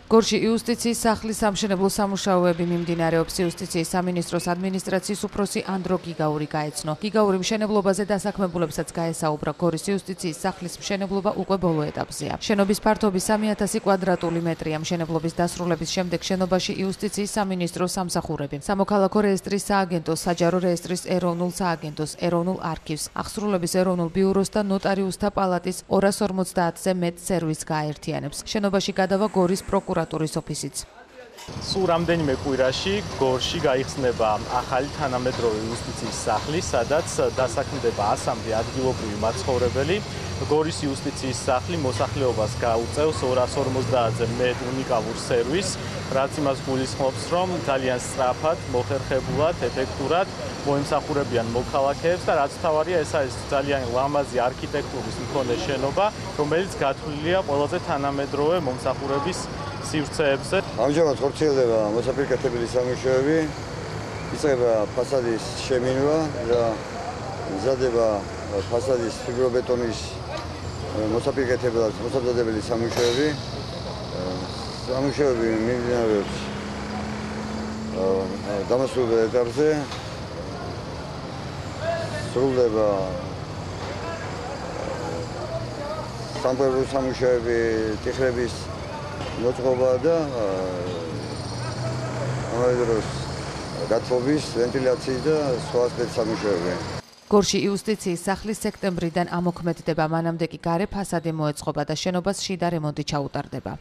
გორში იუსტიციის სახლის სამშენებლო სამუშაოები მიმდინარეობს. იუსტიციის სამინისტროს ადმინისტრაციის უფროსი ანდრო გიგაური გაეცნო. გიგაური მშენებლობაზე დასაქმებულებსაც გაესაუბრა. გორის იუსტიციის სახლის მშენებლობა უკვე ბოლო ეტაპზეა. შენობის ფართობი 3000 კვადრატული მეტრია. მშენებლობის დასრულების შემდეგ შენობაში იუსტიციის სამინისტროს სამსახურები, სამოქალაქო რეესტრის სააგენტოს, საჯარო რეესტრის ეროვნულ სააგენტოს, ეროვნულ არქივს, აღსრულების ეროვნულ ბიუროს და ნოტარიუსთა პალატის 250-ზე მეტ სერვისს გააერთიანებს. შენობაში გადავა გორის პროკურატურის ოფისიც. სულ რამდენიმე კვირაში გორში გაიხსნება ახალი თანამედროვე იუსტიციის სახლი, სადაც დასაქმდება 100-მდე ადგილობრივი მაცხოვრებელი. გორის იუსტიციის სახლი მოსახლეობას გაუწევს 250-ზე მეტ უნიკალურ სერვისს, რაც იმას გულისხმობს, რომ ძალიან სწრაფად, მოხერხებულად, ეფექტურად მოემსახურებიან მოქალაქეებს და რაც თავარია, ეს არის ძალიან ლამაზი არქიტექტურის მქონე შენობა, რომელიც გათვლილია ყველაზე თანამედროვე მომსახურების სივრცეებზე. ამჟამად ხორციელდება მოსაპირკეთებელი სამუშაოები, იწყება ფასადის შემინვა და მზადდება ფასადის ფიბრობეტონის მოსაპირკეთებლად მოსამზადებელი სამუშაოები. სამუშაოები მიმდინარეობს დამასრულებელ ეტაპზე. სრულდება სამკვეთლო სამუშაოები, ტიხრების მოწყობა და ამავე დროს გათბობის, ვენტილაციის და სხვა სპეცსამუშაოები. გორში იუსტიციის სახლის სექტემბრიდან ამოქმედდება, მანამდე კი გარე ფასადი მოეწყობა და შენობას შიდა რემონტი ჩაუტარდება.